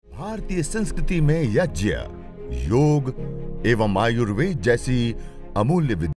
भारतीय संस्कृति में यज्ञ, योग एवं आयुर्वेद जैसी अमूल्य विद्या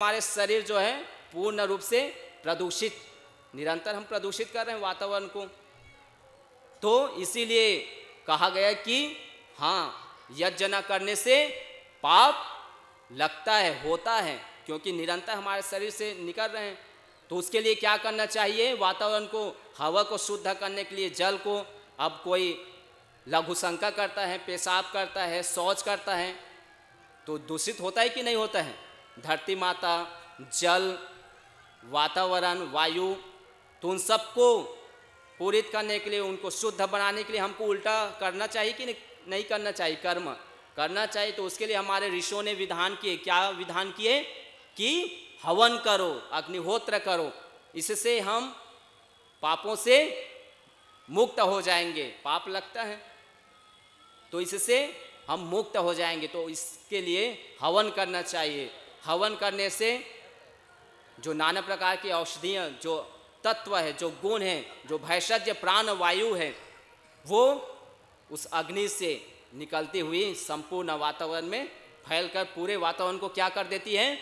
हमारे शरीर जो है पूर्ण रूप से प्रदूषित, निरंतर हम प्रदूषित कर रहे हैं वातावरण को। तो इसीलिए कहा गया कि हाँ, यज्ञ न करने से पाप लगता है, होता है, क्योंकि निरंतर हमारे शरीर से निकल रहे हैं। तो उसके लिए क्या करना चाहिए? वातावरण को, हवा को शुद्ध करने के लिए जल को, अब कोई लघु शंका करता है, पेशाब करता है, शौच करता है, तो दूषित होता है कि नहीं होता है? धरती माता, जल, वातावरण, वायु, तो उन सबको पूरित करने के लिए, उनको शुद्ध बनाने के लिए हमको उल्टा करना चाहिए कि नहीं करना चाहिए? कर्म करना चाहिए। तो उसके लिए हमारे ऋषियों ने विधान किए। क्या विधान किए? कि हवन करो, अग्निहोत्र करो, इससे हम पापों से मुक्त हो जाएंगे। पाप लगता है तो इससे हम मुक्त हो जाएंगे। तो इसके लिए हवन करना चाहिए। हवन करने से जो नाना प्रकार की औषधियाँ, जो तत्व है, जो गुण है, जो भैषज प्राण वायु है, वो उस अग्नि से निकलती हुई संपूर्ण वातावरण में फैलकर पूरे वातावरण को क्या कर देती है?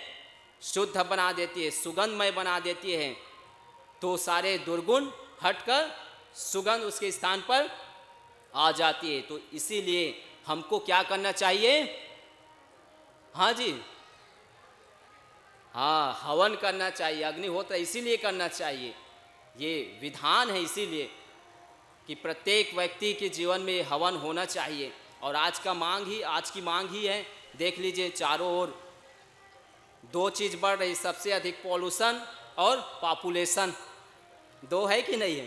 शुद्ध बना देती है, सुगंधमय बना देती है। तो सारे दुर्गुण हटकर सुगंध उसके स्थान पर आ जाती है। तो इसीलिए हमको क्या करना चाहिए? हाँ जी, हाँ, हवन करना चाहिए, अग्निहोत्र इसीलिए करना चाहिए। ये विधान है इसीलिए कि प्रत्येक व्यक्ति के जीवन में हवन होना चाहिए। और आज की मांग ही है। देख लीजिए चारों ओर दो चीज़ बढ़ रही, सबसे अधिक पॉल्यूशन और पॉपुलेशन। दो है कि नहीं है?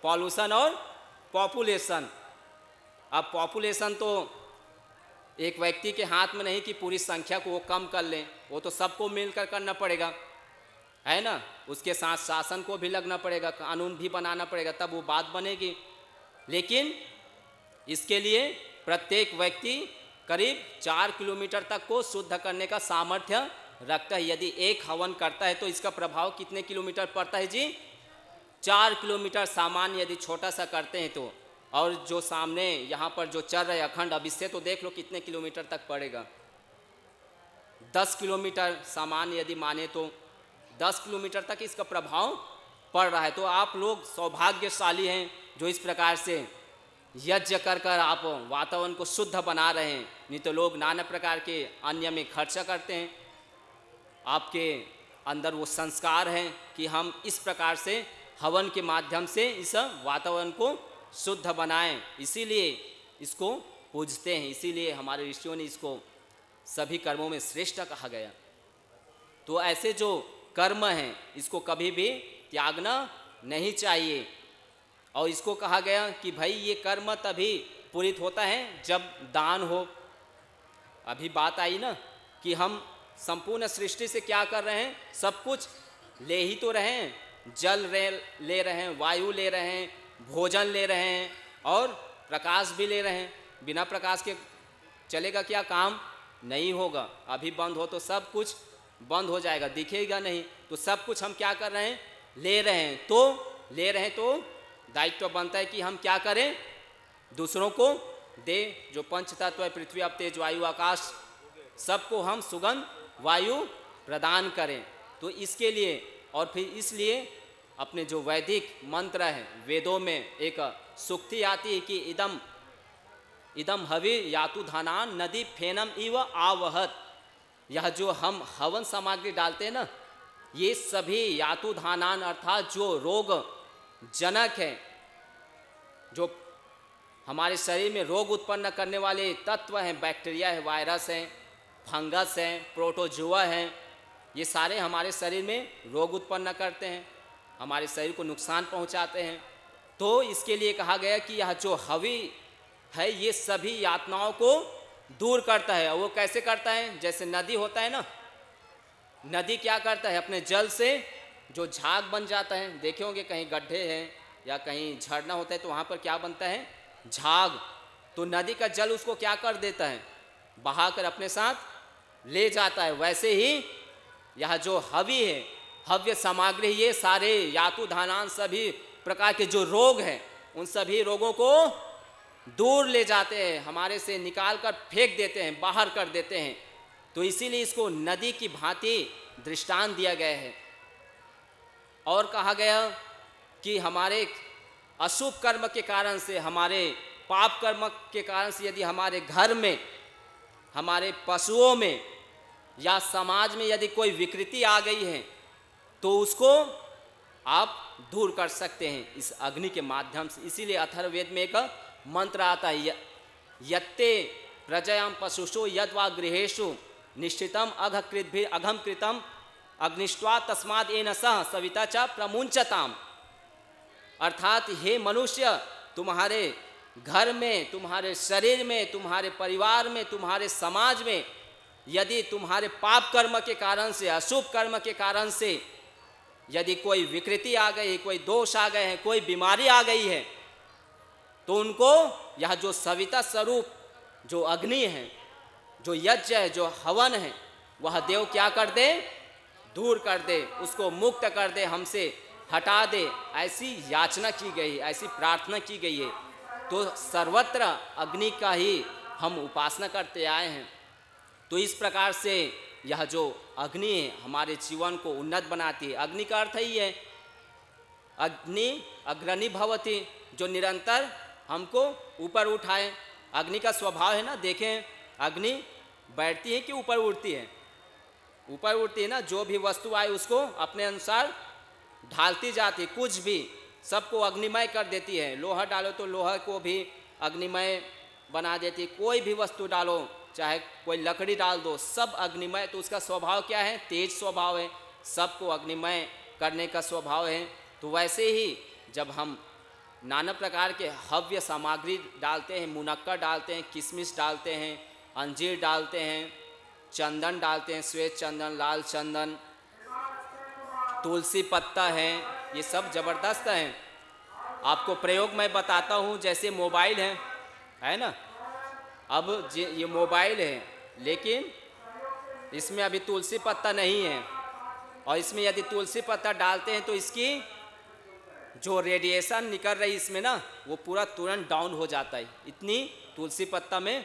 पॉल्यूशन और पॉपुलेशन। अब पॉपुलेशन तो एक व्यक्ति के हाथ में नहीं कि पूरी संख्या को वो कम कर लें, वो तो सबको मिलकर करना पड़ेगा, है ना? उसके साथ शासन को भी लगना पड़ेगा, कानून भी बनाना पड़ेगा, तब वो बात बनेगी। लेकिन इसके लिए प्रत्येक व्यक्ति करीब 4 किलोमीटर तक को शुद्ध करने का सामर्थ्य रखता है। यदि एक हवन करता है तो इसका प्रभाव कितने किलोमीटर पड़ता है जी? 4 किलोमीटर सामान्य यदि छोटा सा करते हैं तो। और जो सामने यहाँ पर जो चल रहे अखंड, अब इससे तो देख लो कितने किलोमीटर तक पड़ेगा। 10 किलोमीटर सामान्य यदि माने तो 10 किलोमीटर तक इसका प्रभाव पड़ रहा है। तो आप लोग सौभाग्यशाली हैं जो इस प्रकार से यज्ञ कर कर आप वातावरण को शुद्ध बना रहे हैं। नहीं तो लोग नाना प्रकार के अन्य में खर्चा करते हैं। आपके अंदर वो संस्कार है कि हम इस प्रकार से हवन के माध्यम से इस वातावरण को शुद्ध बनाएं, इसीलिए इसको पूजते हैं। इसीलिए हमारे ऋषियों ने इसको सभी कर्मों में श्रेष्ठ कहा गया। तो ऐसे जो कर्म है इसको कभी भी त्यागना नहीं चाहिए। और इसको कहा गया कि भाई ये कर्म तभी पूरित होता है जब दान हो। अभी बात आई ना कि हम संपूर्ण सृष्टि से क्या कर रहे हैं, सब कुछ ले ही तो रहे हैं, जल ले रहे हैं, वायु ले रहे हैं, भोजन ले रहे हैं और प्रकाश भी ले रहे हैं। बिना प्रकाश के चलेगा क्या, काम नहीं होगा। अभी बंद हो तो सब कुछ बंद हो जाएगा, दिखेगा नहीं। तो सब कुछ हम क्या कर रहे हैं, ले रहे हैं। तो दायित्व बनता है कि हम क्या करें, दूसरों को दे। जो पंच तत्व है, पृथ्वी आप तेज वायु आकाश, सबको हम सुगंध वायु प्रदान करें। तो इसके लिए और फिर इसलिए अपने जो वैदिक मंत्र है, वेदों में एक सूक्ति आती है कि इदम हवि यातु धानान नदी फेनम इव आवहत। यह जो हम हवन सामग्री डालते हैं ना, ये सभी यातु धानान अर्थात जो रोग जनक है, जो हमारे शरीर में रोग उत्पन्न करने वाले तत्व हैं, बैक्टीरिया है, वायरस है, फंगस है, प्रोटोजुआ है, ये सारे हमारे शरीर में रोग उत्पन्न करते हैं, हमारे शरीर को नुकसान पहुंचाते हैं। तो इसके लिए कहा गया कि यह जो हवि है ये सभी यातनाओं को दूर करता है। और वो कैसे करता है, जैसे नदी होता है ना, नदी क्या करता है, अपने जल से जो झाग बन जाता है, देखे होंगे कहीं गड्ढे हैं या कहीं झरना होता है तो वहाँ पर क्या बनता है, झाग। तो नदी का जल उसको क्या कर देता है, बहाकर अपने साथ ले जाता है। वैसे ही यह जो हवि है, हव्य सामग्री, ये सारे यातु धानान सभी प्रकार के जो रोग हैं उन सभी रोगों को दूर ले जाते हैं, हमारे से निकाल कर फेंक देते हैं, बाहर कर देते हैं। तो इसीलिए इसको नदी की भांति दृष्टांत दिया गया है। और कहा गया कि हमारे अशुभ कर्म के कारण से, हमारे पाप कर्म के कारण से यदि हमारे घर में, हमारे पशुओं में या समाज में यदि कोई विकृति आ गई है तो उसको आप दूर कर सकते हैं इस अग्नि के माध्यम से। इसीलिए अथर्ववेद में एक मंत्र आता है, यत्ते प्रजयाम पशुषु यद्वा गृहेषु निश्चितम अघम कृतम अग्निष्ट्वा तस्माद येन सह सविता च प्रमुंचताम। अर्थात हे मनुष्य, तुम्हारे घर में, तुम्हारे शरीर में, तुम्हारे परिवार में, तुम्हारे समाज में यदि तुम्हारे पाप कर्म के कारण से, अशुभ कर्म के कारण से यदि कोई विकृति आ गई, कोई दोष आ गए हैं, कोई बीमारी आ गई है, तो उनको यह जो सविता स्वरूप जो अग्नि है, जो यज्ञ है, जो हवन है, वह देव क्या कर दे, दूर कर दे, उसको मुक्त कर दे, हमसे हटा दे। ऐसी याचना की गई, ऐसी प्रार्थना की गई है। तो सर्वत्र अग्नि का ही हम उपासना करते आए हैं। तो इस प्रकार से यह जो अग्नि है हमारे जीवन को उन्नत बनाती है। अग्नि का अर्थ ही है अग्नि अग्रणी भवति, जो निरंतर हमको ऊपर उठाए। अग्नि का स्वभाव है ना, देखें अग्नि बैठती है कि ऊपर उड़ती है, ऊपर उड़ती है ना। जो भी वस्तु आए उसको अपने अनुसार ढालती जाती, कुछ भी सबको अग्निमय कर देती है। लोहा डालो तो लोहा को भी अग्निमय बना देती है, कोई भी वस्तु डालो, चाहे कोई लकड़ी डाल दो, सब अग्निमय। तो उसका स्वभाव क्या है, तेज स्वभाव है, सबको अग्निमय करने का स्वभाव है। तो वैसे ही जब हम नाना प्रकार के हव्य सामग्री डालते हैं, मुनक्का डालते हैं, किशमिश डालते हैं, अंजीर डालते हैं, चंदन डालते हैं, श्वेत चंदन, लाल चंदन, तुलसी पत्ता है, ये सब ज़बरदस्त हैं। आपको प्रयोग मैं बताता हूँ, जैसे मोबाइल है ना। अब ये मोबाइल है, लेकिन इसमें अभी तुलसी पत्ता नहीं है, और इसमें यदि तुलसी पत्ता डालते हैं तो इसकी जो रेडिएशन निकल रही इसमें ना, वो पूरा तुरंत डाउन हो जाता है। इतनी तुलसी पत्ता में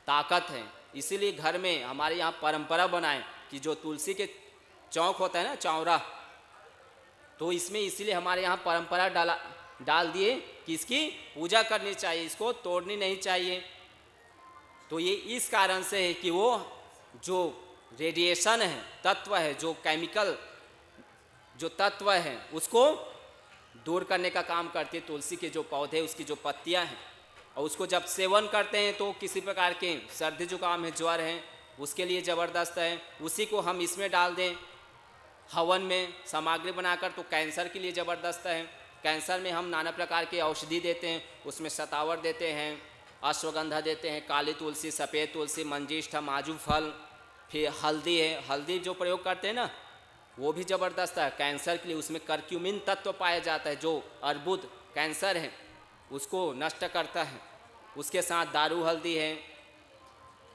ताकत है। इसीलिए घर में हमारे यहाँ परंपरा बनाए कि जो तुलसी के चौक होता है ना, चौरा, तो इसमें इसीलिए हमारे यहाँ परंपरा डाल दिए कि इसकी पूजा करनी चाहिए, इसको तोड़नी नहीं चाहिए। तो ये इस कारण से है कि वो जो रेडिएशन है, तत्व है, जो केमिकल जो तत्व है, उसको दूर करने का काम करती है तुलसी के जो पौधे, उसकी जो पत्तियां हैं। और उसको जब सेवन करते हैं तो किसी प्रकार के सर्दी जुकाम है, ज्वर है, उसके लिए ज़बरदस्त है। उसी को हम इसमें डाल दें हवन में सामग्री बनाकर, तो कैंसर के लिए ज़बरदस्त है। कैंसर में हम नाना प्रकार की औषधि देते हैं, उसमें शतावर देते हैं, अश्वगंधा देते हैं, काली तुलसी, सफ़ेद तुलसी, मंजिष्ठा, माजू फल, फिर हल्दी है। हल्दी जो प्रयोग करते हैं ना, वो भी ज़बरदस्त है कैंसर के लिए। उसमें करक्यूमिन तत्व पाया जाता है जो अर्बुद कैंसर है उसको नष्ट करता है। उसके साथ दारू हल्दी है,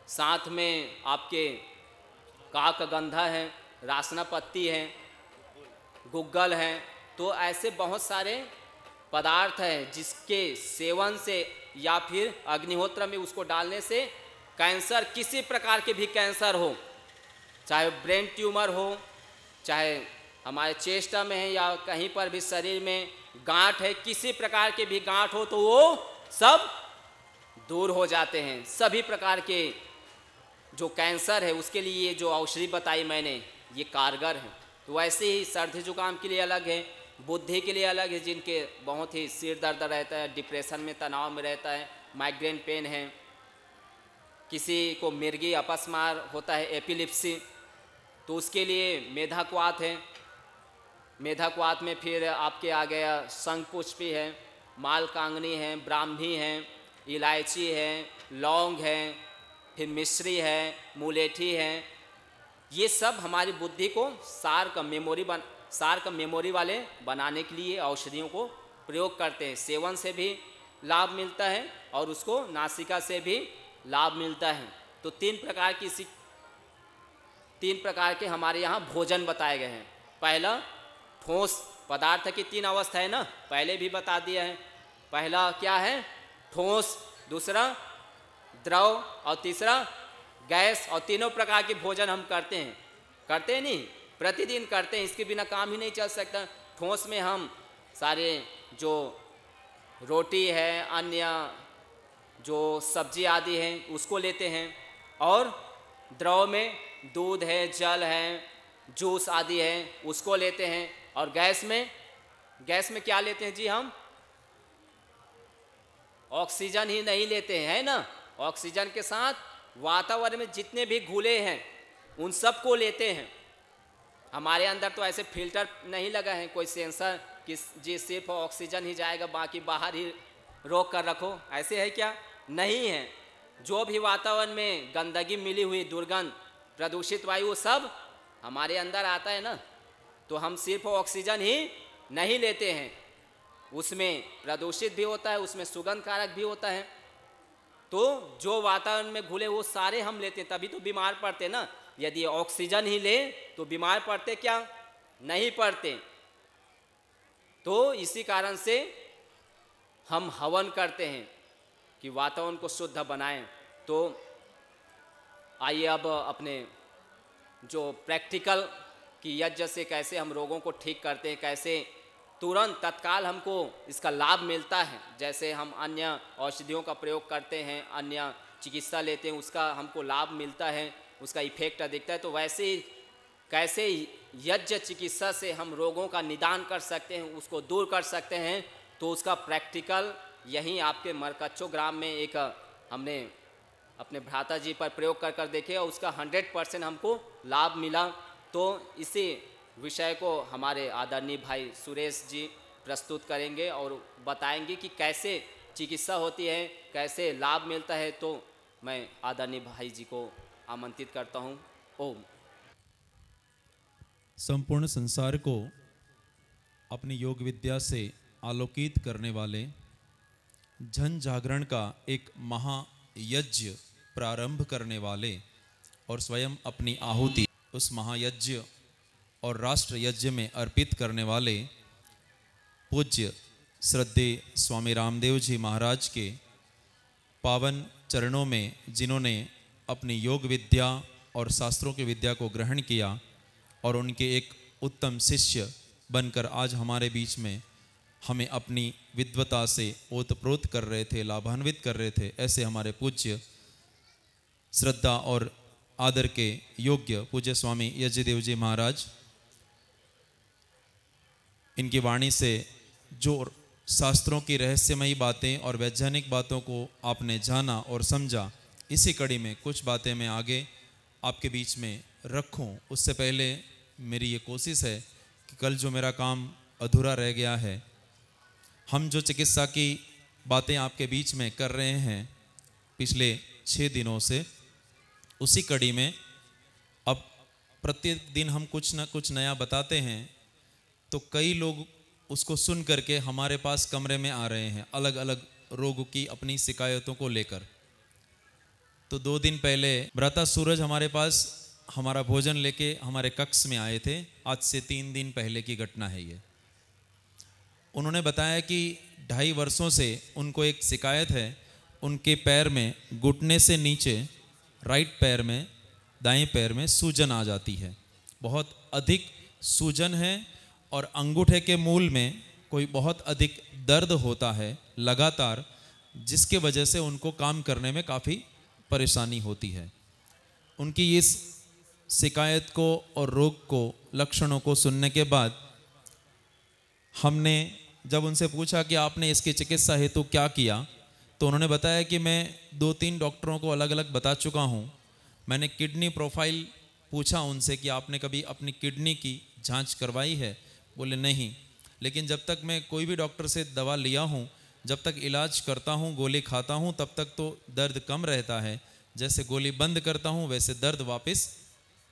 साथ में आपके काकगंधा है, रासना पत्ती है, गुग्गल है। तो ऐसे बहुत सारे पदार्थ हैं जिसके सेवन से या फिर अग्निहोत्र में उसको डालने से कैंसर, किसी प्रकार के भी कैंसर हो, चाहे ब्रेन ट्यूमर हो, चाहे हमारे चेस्ट में है या कहीं पर भी शरीर में गांठ है, किसी प्रकार के भी गांठ हो तो वो सब दूर हो जाते हैं। सभी प्रकार के जो कैंसर है उसके लिए ये जो औषधि बताई मैंने ये कारगर है। तो वैसे ही सर्दी जुकाम के लिए अलग है, बुद्धि के लिए अलग है, जिनके बहुत ही सिर दर्द रहता है, डिप्रेशन में, तनाव में रहता है, माइग्रेन पेन है, किसी को मिर्गी अपस्मार होता है, एपिलिप्सी, तो उसके लिए मेधाक्वाथ है। मेधाक्वाथ में फिर आपके आ गया शंखपुष्पी है, मालकांगनी है, ब्राह्मी है, इलायची है, लौंग है, फिर मिश्री है, मुलेठी है। ये सब हमारी बुद्धि को शार्प मेमोरी वाले बनाने के लिए औषधियों को प्रयोग करते हैं। सेवन से भी लाभ मिलता है और उसको नासिका से भी लाभ मिलता है। तो तीन प्रकार के हमारे यहाँ भोजन बताए गए हैं। पहला ठोस पदार्थ की 3 अवस्था है ना, पहले भी बता दिया है। पहला क्या है? ठोस, दूसरा द्रव और तीसरा गैस। और तीनों प्रकार के भोजन हम करते हैं नहीं, प्रतिदिन करते हैं, इसके बिना काम ही नहीं चल सकता। ठोस में हम सारे जो रोटी है, अन्य जो सब्जी आदि है उसको लेते हैं, और द्रव में दूध है, जल है, जूस आदि है उसको लेते हैं। और गैस में क्या लेते हैं जी? हम ऑक्सीजन ही नहीं लेते हैं, है ना। ऑक्सीजन के साथ वातावरण में जितने भी घुले हैं उन सब को लेते हैं। हमारे अंदर तो ऐसे फिल्टर नहीं लगा है, कोई सेंसर कि जी सिर्फ ऑक्सीजन ही जाएगा, बाकी बाहर ही रोक कर रखो, ऐसे है क्या? नहीं है। जो भी वातावरण में गंदगी मिली हुई, दुर्गंध, प्रदूषित वायु, वो सब हमारे अंदर आता है ना। तो हम सिर्फ ऑक्सीजन ही नहीं लेते हैं, उसमें प्रदूषित भी होता है, उसमें सुगंध कारक भी होता है। तो जो वातावरण में घुले वो सारे हम लेते हैं, तभी तो बीमार पड़ते ना। यदि ऑक्सीजन ही ले तो बीमार पड़ते क्या? नहीं पड़ते। तो इसी कारण से हम हवन करते हैं कि वातावरण को शुद्ध बनाएं। तो आइए अब अपने जो प्रैक्टिकल कि यज्ञ से कैसे हम रोगों को ठीक करते हैं, कैसे तुरंत तत्काल हमको इसका लाभ मिलता है। जैसे हम अन्य औषधियों का प्रयोग करते हैं, अन्य चिकित्सा लेते हैं, उसका हमको लाभ मिलता है, उसका इफेक्ट दिखता है। तो वैसे ही कैसे यज्ञ चिकित्सा से हम रोगों का निदान कर सकते हैं, उसको दूर कर सकते हैं, तो उसका प्रैक्टिकल यहीं आपके मरकच्चो ग्राम में एक हमने अपने भ्राता जी पर प्रयोग कर देखे और उसका 100% हमको लाभ मिला। तो इसी विषय को हमारे आदरणीय भाई सुरेश जी प्रस्तुत करेंगे और बताएंगे कि कैसे चिकित्सा होती है, कैसे लाभ मिलता है। तो मैं आदरणीय भाई जी को आमंत्रित करता हूँ। ओम। संपूर्ण संसार को अपनी योग विद्या से आलोकित करने वाले जन जागरण का एक महायज्ञ प्रारंभ करने वाले और स्वयं अपनी आहुति उस महायज्ञ और राष्ट्र यज्ञ में अर्पित करने वाले पूज्य श्रद्धेय स्वामी रामदेव जी महाराज के पावन चरणों में, जिन्होंने अपनी योग विद्या और शास्त्रों की विद्या को ग्रहण किया और उनके एक उत्तम शिष्य बनकर आज हमारे बीच में हमें अपनी विद्वता से ओतप्रोत कर रहे थे, लाभान्वित कर रहे थे, ऐसे हमारे पूज्य श्रद्धा और आदर के योग्य पूज्य स्वामी यज्ञदेव जी महाराज, इनकी वाणी से जो शास्त्रों की रहस्यमयी बातें और वैज्ञानिक बातों को आपने जाना और समझा, इसी कड़ी में कुछ बातें मैं आगे आपके बीच में रखूं। उससे पहले मेरी ये कोशिश है कि कल जो मेरा काम अधूरा रह गया है, हम जो चिकित्सा की बातें आपके बीच में कर रहे हैं पिछले 6 दिनों से, उसी कड़ी में अब प्रत्येक दिन हम कुछ ना कुछ नया बताते हैं, तो कई लोग उसको सुन करके हमारे पास कमरे में आ रहे हैं अलग अलग रोग की अपनी शिकायतों को लेकर। तो 2 दिन पहले भ्राता सूरज हमारे पास हमारा भोजन लेके हमारे कक्ष में आए थे। आज से 3 दिन पहले की घटना है ये। उन्होंने बताया कि 2.5 वर्षों से उनको एक शिकायत है, उनके पैर में घुटने से नीचे राइट पैर में, दाएं पैर में सूजन आ जाती है, बहुत अधिक सूजन है, और अंगूठे के मूल में कोई बहुत अधिक दर्द होता है लगातार, जिसके वजह से उनको काम करने में काफ़ी परेशानी होती है। उनकी इस शिकायत को और रोग को, लक्षणों को सुनने के बाद हमने जब उनसे पूछा कि आपने इसकी चिकित्सा हेतु क्या किया, तो उन्होंने बताया कि मैं 2-3 डॉक्टरों को अलग अलग बता चुका हूँ। मैंने किडनी प्रोफाइल पूछा उनसे कि आपने कभी अपनी किडनी की जांच करवाई है? बोले नहीं, लेकिन जब तक मैं कोई भी डॉक्टर से दवा लिया हूँ, जब तक इलाज करता हूँ, गोली खाता हूँ, तब तक तो दर्द कम रहता है, जैसे गोली बंद करता हूँ वैसे दर्द वापस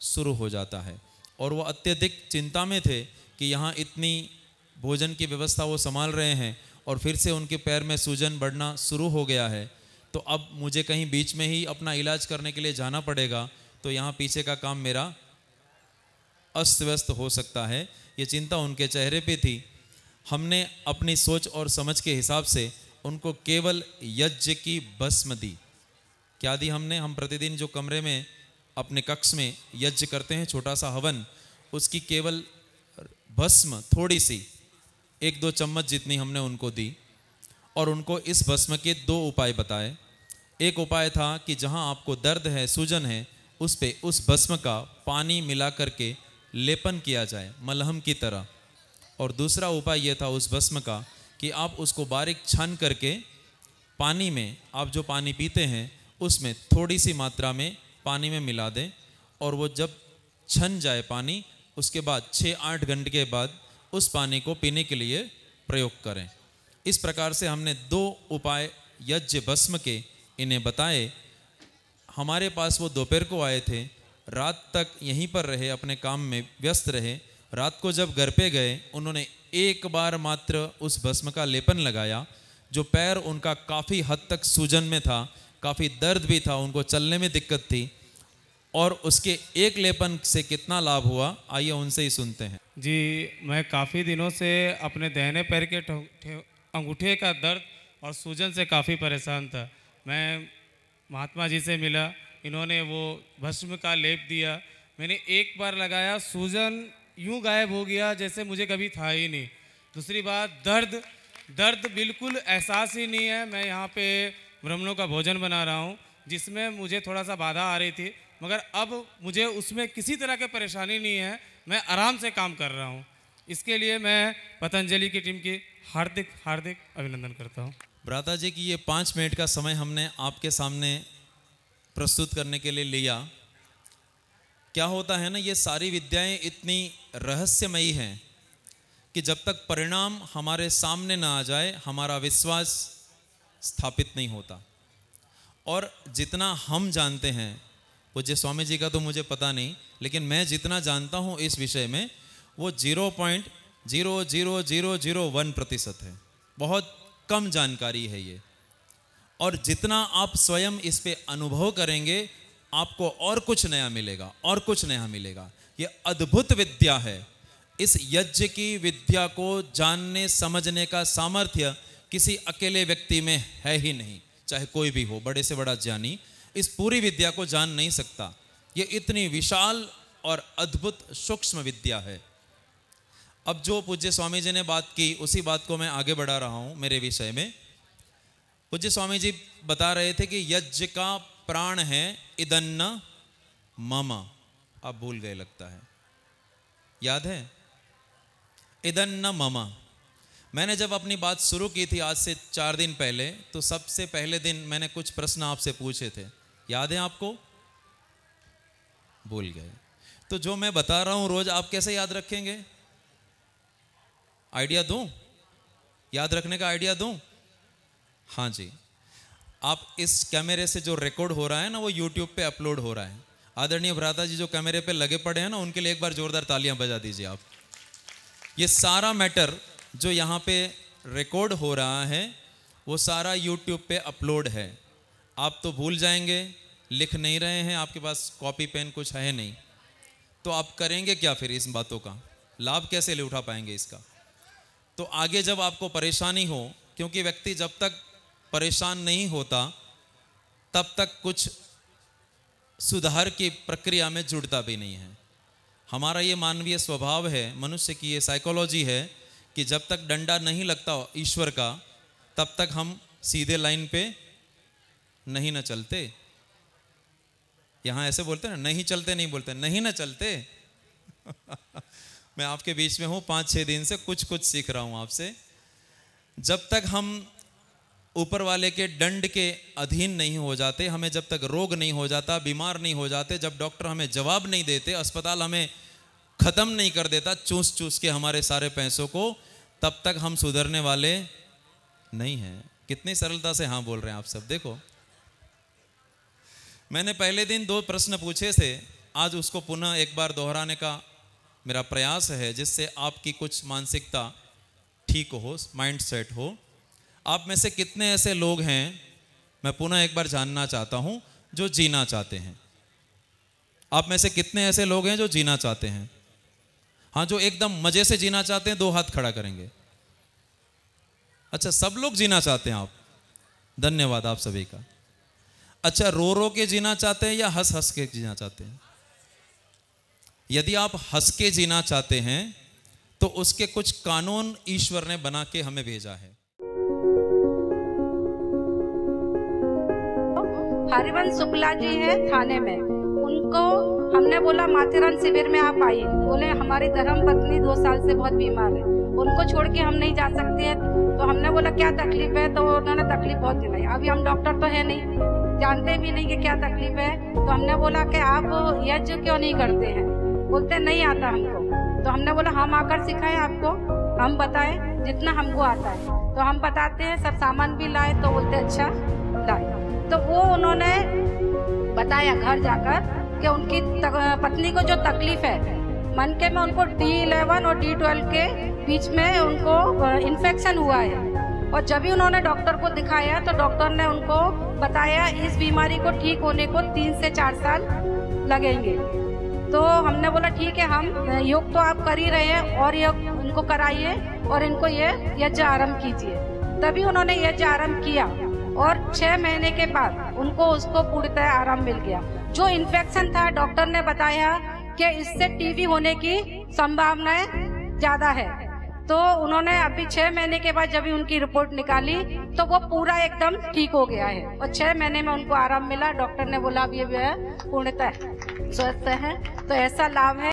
शुरू हो जाता है। और वो अत्यधिक चिंता में थे कि यहाँ इतनी भोजन की व्यवस्था वो संभाल रहे हैं और फिर से उनके पैर में सूजन बढ़ना शुरू हो गया है, तो अब मुझे कहीं बीच में ही अपना इलाज करने के लिए जाना पड़ेगा, तो यहाँ पीछे का काम मेरा अस्त व्यस्त हो सकता है। ये चिंता उनके चेहरे पे थी। हमने अपनी सोच और समझ के हिसाब से उनको केवल यज्ञ की भस्म दी। क्या दी हमने? हम प्रतिदिन जो कमरे में अपने कक्ष में यज्ञ करते हैं, छोटा सा हवन, उसकी केवल भस्म थोड़ी सी 1-2 चम्मच जितनी हमने उनको दी, और उनको इस भस्म के 2 उपाय बताए। एक उपाय था कि जहाँ आपको दर्द है, सूजन है, उस पे उस भस्म का पानी मिला करके लेपन किया जाए मलहम की तरह। और दूसरा उपाय यह था उस भस्म का कि आप उसको बारीक छान करके पानी में, आप जो पानी पीते हैं उसमें थोड़ी सी मात्रा में पानी में मिला दें, और वो जब छन जाए पानी, उसके बाद 6-8 घंटे के बाद उस पानी को पीने के लिए प्रयोग करें। इस प्रकार से हमने 2 उपाय यज्ञ भस्म के इन्हें बताए। हमारे पास वो दोपहर को आए थे, रात तक यहीं पर रहे, अपने काम में व्यस्त रहे। रात को जब घर पे गए, उन्होंने एक बार मात्र उस भस्म का लेपन लगाया। जो पैर उनका काफ़ी हद तक सूजन में था, काफ़ी दर्द भी था, उनको चलने में दिक्कत थी, और उसके एक लेपन से कितना लाभ हुआ, आइए उनसे ही सुनते हैं। जी, मैं काफ़ी दिनों से अपने दाहिने पैर के अंगूठे का दर्द और सूजन से काफ़ी परेशान था। मैं महात्मा जी से मिला, इन्होंने वो भस्म का लेप दिया। मैंने एक बार लगाया, सूजन यूं गायब हो गया जैसे मुझे कभी था ही नहीं। दूसरी बात, दर्द बिल्कुल एहसास ही नहीं है। मैं यहाँ पे ब्राह्मणों का भोजन बना रहा हूँ, जिसमें मुझे थोड़ा सा बाधा आ रही थी, मगर अब मुझे उसमें किसी तरह की परेशानी नहीं है। मैं आराम से काम कर रहा हूँ। इसके लिए मैं पतंजलि की टीम की हार्दिक हार्दिक अभिनंदन करता हूँ। भ्राता जी की ये 5 मिनट का समय हमने आपके सामने प्रस्तुत करने के लिए लिया। क्या होता है ना, ये सारी विद्याएं इतनी रहस्यमयी हैं कि जब तक परिणाम हमारे सामने ना आ जाए, हमारा विश्वास स्थापित नहीं होता। और जितना हम जानते हैं, पूज्य स्वामी जी का तो मुझे पता नहीं, लेकिन मैं जितना जानता हूँ इस विषय में, वो 0.00001% है। बहुत कम जानकारी है ये। और जितना आप स्वयं इस पे अनुभव करेंगे, आपको और कुछ नया मिलेगा, और कुछ नया मिलेगा। ये अद्भुत विद्या है। इस यज्ञ की विद्या को जानने समझने का सामर्थ्य किसी अकेले व्यक्ति में है ही नहीं, चाहे कोई भी हो, बड़े से बड़ा ज्ञानी इस पूरी विद्या को जान नहीं सकता। ये इतनी विशाल और अद्भुत सूक्ष्म विद्या है। अब जो पूज्य स्वामी जी ने बात की, उसी बात को मैं आगे बढ़ा रहा हूँ मेरे विषय में। पूज्य स्वामी जी बता रहे थे कि यज्ञ का प्राण है इदन्न मम। आप भूल गए लगता है, याद है? इदन्न मम। मैंने जब अपनी बात शुरू की थी आज से 4 दिन पहले, तो सबसे पहले दिन मैंने कुछ प्रश्न आपसे पूछे थे, याद है आपको? भूल गए। तो जो मैं बता रहा हूं रोज आप कैसे याद रखेंगे? आइडिया दूं? याद रखने का आइडिया दूं? हाँ जी, आप इस कैमरे से जो रिकॉर्ड हो रहा है ना, वो यूट्यूब पे अपलोड हो रहा है। आदरणीय भ्राता जी जो कैमरे पे लगे पड़े हैं ना, उनके लिए एक बार जोरदार तालियां बजा दीजिए आप। ये सारा मैटर जो यहाँ पे रिकॉर्ड हो रहा है वो सारा यूट्यूब पे अपलोड है। आप तो भूल जाएंगे, लिख नहीं रहे हैं, आपके पास कॉपी पेन कुछ है नहीं, तो आप करेंगे क्या फिर? इस बातों का लाभ कैसे ले उठा पाएंगे इसका? तो आगे जब आपको परेशानी हो, क्योंकि व्यक्ति जब तक परेशान नहीं होता तब तक कुछ सुधार की प्रक्रिया में जुड़ता भी नहीं है। हमारा ये मानवीय स्वभाव है, मनुष्य की ये साइकोलॉजी है कि जब तक डंडा नहीं लगता ईश्वर का तब तक हम सीधे लाइन पे नहीं न चलते। यहाँ ऐसे बोलते हैं ना, नहीं चलते, नहीं बोलते नहीं न चलते। मैं आपके बीच में हूँ 5-6 दिन से, कुछ सीख रहा हूँ आपसे। जब तक हम ऊपर वाले के दंड के अधीन नहीं हो जाते, हमें जब तक रोग नहीं हो जाता, बीमार नहीं हो जाते, जब डॉक्टर हमें जवाब नहीं देते, अस्पताल हमें ख़त्म नहीं कर देता चूस के हमारे सारे पैसों को, तब तक हम सुधरने वाले नहीं हैं। कितनी सरलता से हाँ बोल रहे हैं आप सब। देखो, मैंने पहले दिन 2 प्रश्न पूछे थे, आज उसको पुनः एक बार दोहराने का मेरा प्रयास है, जिससे आपकी कुछ मानसिकता ठीक हो, माइंड सेट हो। आप में से कितने ऐसे लोग हैं, मैं पुनः एक बार जानना चाहता हूं, जो जीना चाहते हैं? आप में से कितने ऐसे लोग हैं जो जीना चाहते हैं? हाँ, जो एकदम मजे से जीना चाहते हैं 2 हाथ खड़ा करेंगे। अच्छा, सब लोग जीना चाहते हैं आप? धन्यवाद आप सभी का। अच्छा, रो के जीना चाहते हैं या हंस के जीना चाहते हैं? यदि आप हंस के जीना चाहते हैं तो उसके कुछ कानून ईश्वर ने बना के हमें भेजा है। हरिवंश शुक्ला जी हैं थाने में, उनको हमने बोला माथेरान शिविर में आप आइए। बोले हमारी धर्म पत्नी 2 साल से बहुत बीमार है, उनको छोड़ के हम नहीं जा सकते हैं। तो हमने बोला क्या तकलीफ है? तो उन्होंने तकलीफ बहुत दिलाई। अभी हम डॉक्टर तो है नहीं, जानते भी नहीं कि क्या तकलीफ है। तो हमने बोला कि आप यज्ञ क्यों नहीं करते हैं? बोलते नहीं आता हमको। तो हमने बोला हम आकर सिखाएं आपको, हम बताएं जितना हमको आता है। तो हम बताते हैं, सब सामान भी लाए। तो बोलते अच्छा लाए। तो वो उन्होंने बताया घर जाकर कि उनकी पत्नी को जो तकलीफ है मन के में, उनको D11 और D12 के बीच में उनको इन्फेक्शन हुआ है। और जब भी उन्होंने डॉक्टर को दिखाया तो डॉक्टर ने उनको बताया इस बीमारी को ठीक होने को 3 से 4 साल लगेंगे। तो हमने बोला ठीक है, हम योग तो आप कर ही रहे हैं और योग उनको कराइए और इनको ये यज्ञ आरंभ कीजिए। तभी उन्होंने यज्ञ आरंभ किया और 6 महीने के बाद उनको उसको पूर्णतः आराम मिल गया। जो इन्फेक्शन था डॉक्टर ने बताया कि इससे टीबी होने की संभावनाएं ज्यादा है। तो उन्होंने अभी 6 महीने के बाद जब उनकी रिपोर्ट निकाली तो वो पूरा एकदम ठीक हो गया है और 6 महीने में उनको आराम मिला। डॉक्टर ने बोला अब ये पूर्णतः स्वस्थ है। तो ऐसा लाभ है।